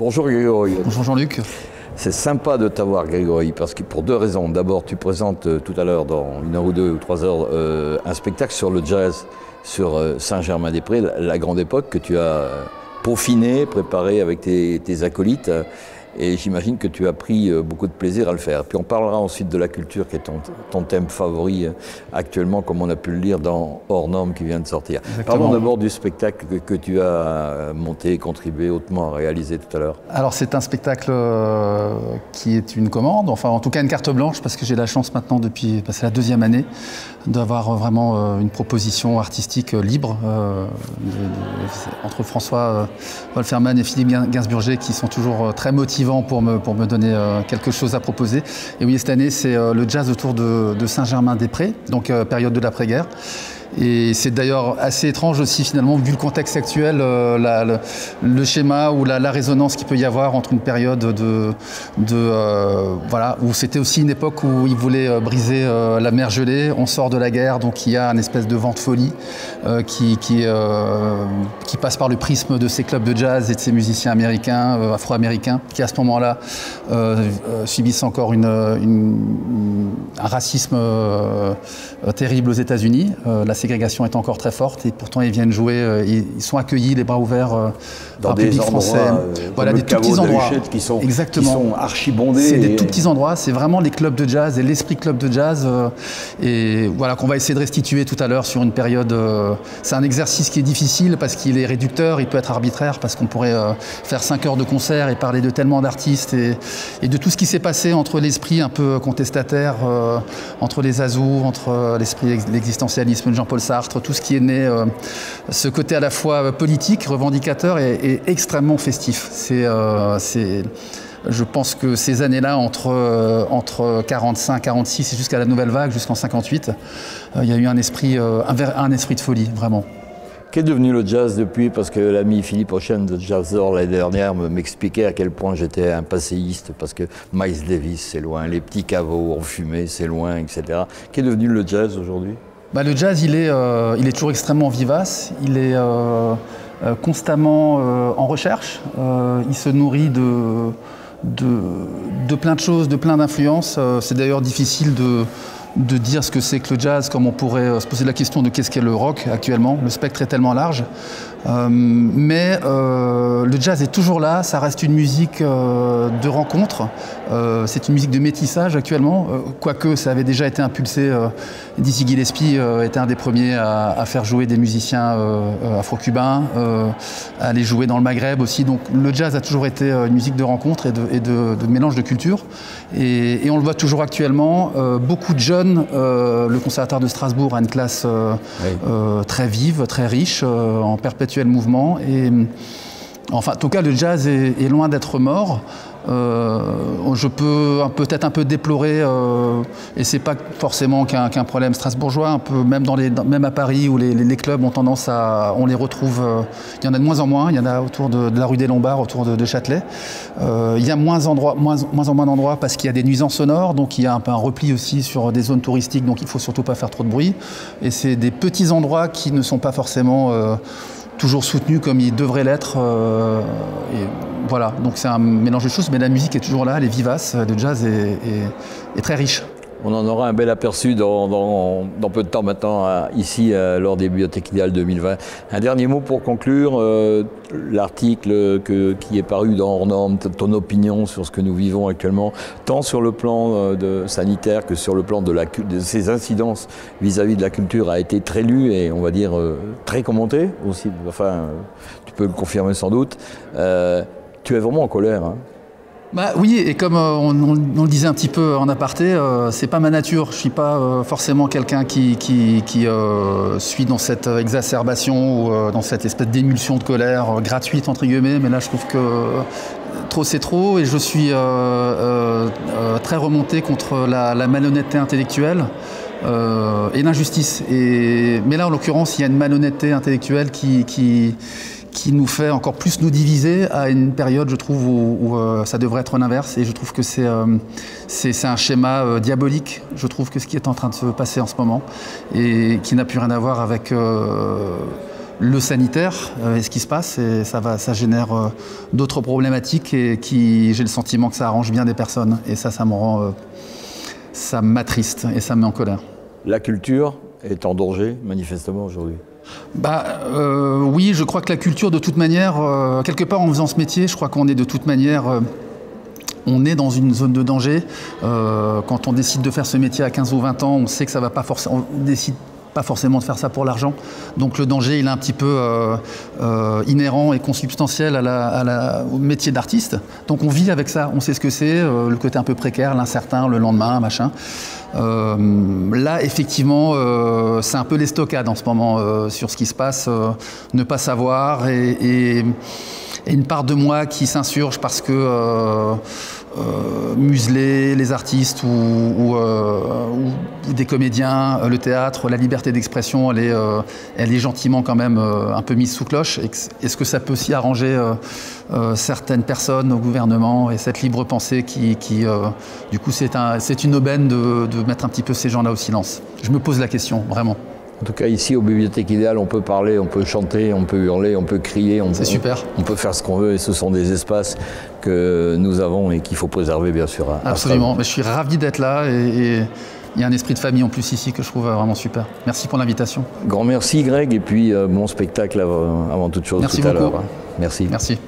Bonjour Grégory. Bonjour Jean-Luc. C'est sympa de t'avoir Grégory, parce que pour deux raisons. D'abord, tu présentes tout à l'heure, dans 1 heure ou 2 ou 3 heures, un spectacle sur le jazz, sur Saint-Germain-des-Prés, la grande époque que tu as peaufiné, préparé avec tes acolytes. Et j'imagine que tu as pris beaucoup de plaisir à le faire. Puis on parlera ensuite de la culture, qui est ton thème favori actuellement, comme on a pu le lire dans Hors Normes qui vient de sortir. Exactement. Parlons d'abord du spectacle que tu as monté, contribué hautement à réaliser tout à l'heure. Alors c'est un spectacle qui est une commande, enfin en tout cas une carte blanche, parce que j'ai la chance maintenant depuis, c'est la 2e année, d'avoir vraiment une proposition artistique libre entre François Wolfermann et Philippe Gainsburger, qui sont toujours très motivés pour me donner quelque chose à proposer. Et oui, cette année, c'est le jazz autour de Saint-Germain-des-Prés, donc période de l'après-guerre. Et c'est d'ailleurs assez étrange aussi finalement, vu le contexte actuel, le schéma ou la résonance qu'il peut y avoir entre une période voilà, où c'était aussi une époque où ils voulaient briser la mer gelée. On sort de la guerre, donc il y a une espèce de vent de folie qui passe par le prisme de ces clubs de jazz et de ces musiciens américains, afro-américains, qui à ce moment-là subissent encore un racisme terrible aux États-Unis. La ségrégation est encore très forte et pourtant ils viennent jouer, ils sont accueillis les bras ouverts dans des public français. Voilà, des tout petits endroits qui sont archi-bondés. C'est des tout petits endroits, c'est vraiment les clubs de jazz et l'esprit club de jazz et voilà qu'on va essayer de restituer tout à l'heure sur une période. C'est un exercice qui est difficile parce qu'il est réducteur, il peut être arbitraire parce qu'on pourrait faire 5 heures de concert et parler de tellement d'artistes et de tout ce qui s'est passé entre l'esprit un peu contestataire, entre les azous, entre l'esprit l'existentialisme de Jean-Paul Sartre, tout ce qui est né, ce côté à la fois politique, revendicateur et extrêmement festif. Je pense que ces années-là, entre 45, 46 et jusqu'à la nouvelle vague, jusqu'en 58, il y a eu un esprit de folie, vraiment. Qu'est devenu le jazz depuis? Parce que l'ami Philippe Ochen de Jazzor l'année dernière m'expliquait à quel point j'étais un passéiste, parce que Miles Davis, c'est loin, les petits caveaux en fumée, c'est loin, etc. Qu'est devenu le jazz aujourd'hui? Le jazz, il est toujours extrêmement vivace, il est constamment en recherche, il se nourrit de plein de choses, de plein d'influences. C'est d'ailleurs difficile de dire ce que c'est que le jazz, comme on pourrait se poser la question de qu'est-ce qu'est le rock actuellement. Le spectre est tellement large. Mais le jazz est toujours là, ça reste une musique de rencontre, c'est une musique de métissage actuellement, quoique ça avait déjà été impulsé, Dizzy Gillespie était un des premiers à faire jouer des musiciens afro-cubains, à aller jouer dans le Maghreb aussi, donc le jazz a toujours été une musique de rencontre et de mélange de cultures, et on le voit toujours actuellement, beaucoup de jeunes, le Conservatoire de Strasbourg a une classe très vive, très riche, en perpétuel mouvement et enfin en tout cas le jazz est loin d'être mort. Je peux peut-être un peu déplorer et c'est pas forcément qu'un problème strasbourgeois, un peu même à Paris où les clubs ont tendance on les retrouve, il y en a de moins en moins, il y en a autour de la rue des Lombards, autour de Châtelet. Il y a moins en moins d'endroits parce qu'il y a des nuisances sonores, donc il y a un peu un repli aussi sur des zones touristiques, donc il faut surtout pas faire trop de bruit et c'est des petits endroits qui ne sont pas forcément toujours soutenu comme il devrait l'être. Et voilà, donc c'est un mélange de choses, mais la musique est toujours là, elle est vivace, le jazz est très riche. On en aura un bel aperçu dans peu de temps maintenant, ici, lors des Bibliothèques Idéales 2020. Un dernier mot pour conclure, l'article qui est paru dans Hors Normes, ton opinion sur ce que nous vivons actuellement, tant sur le plan sanitaire que sur le plan de ces incidences vis-à-vis de la culture, a été très lu et on va dire très commenté aussi, enfin tu peux le confirmer sans doute. Tu es vraiment en colère, hein? Oui, et comme on le disait un petit peu en aparté, c'est pas ma nature. Je suis pas forcément quelqu'un qui suit dans cette exacerbation ou dans cette espèce d'émulsion de colère gratuite entre guillemets. Mais là, je trouve que trop c'est trop, et je suis très remonté contre la malhonnêteté intellectuelle. Et l'injustice. Mais là, en l'occurrence, il y a une malhonnêteté intellectuelle qui nous fait encore plus nous diviser à une période, je trouve, où ça devrait être l'inverse. Et je trouve que c'est un schéma diabolique, je trouve, que ce qui est en train de se passer en ce moment, et qui n'a plus rien à voir avec le sanitaire et ce qui se passe, et ça génère d'autres problématiques et j'ai le sentiment que ça arrange bien des personnes. Et ça me rend, ça m'attriste et ça me met en colère. La culture est en danger, manifestement, aujourd'hui. Oui, je crois que la culture, de toute manière, quelque part en faisant ce métier, je crois qu'on est de toute manière... on est dans une zone de danger. Quand on décide de faire ce métier à 15 ou 20 ans, on sait que ça va pas forcément... On décide pas forcément de faire ça pour l'argent. Donc le danger, il est un petit peu inhérent et consubstantiel au métier d'artiste. Donc on vit avec ça, on sait ce que c'est, le côté un peu précaire, l'incertain, le lendemain, machin. Là, effectivement, c'est un peu l'estocade en ce moment sur ce qui se passe, ne pas savoir et une part de moi qui s'insurge parce que museler les artistes ou des comédiens, le théâtre, la liberté d'expression, elle est gentiment quand même un peu mise sous cloche. Est-ce que ça peut aussi arranger certaines personnes au gouvernement et cette libre pensée qui du coup, c'est une aubaine de mettre un petit peu ces gens-là au silence? Je me pose la question, vraiment. En tout cas, ici, aux Bibliothèques Idéales, on peut parler, on peut chanter, on peut hurler, on peut crier. C'est super. On peut faire ce qu'on veut et ce sont des espaces que nous avons et qu'il faut préserver, bien sûr. Absolument. Je suis ravi d'être là et il y a un esprit de famille en plus ici que je trouve vraiment super. Merci pour l'invitation. Grand merci, Greg, et puis bon spectacle avant toute chose. Merci tout à l'heure. beaucoup. Merci. Merci.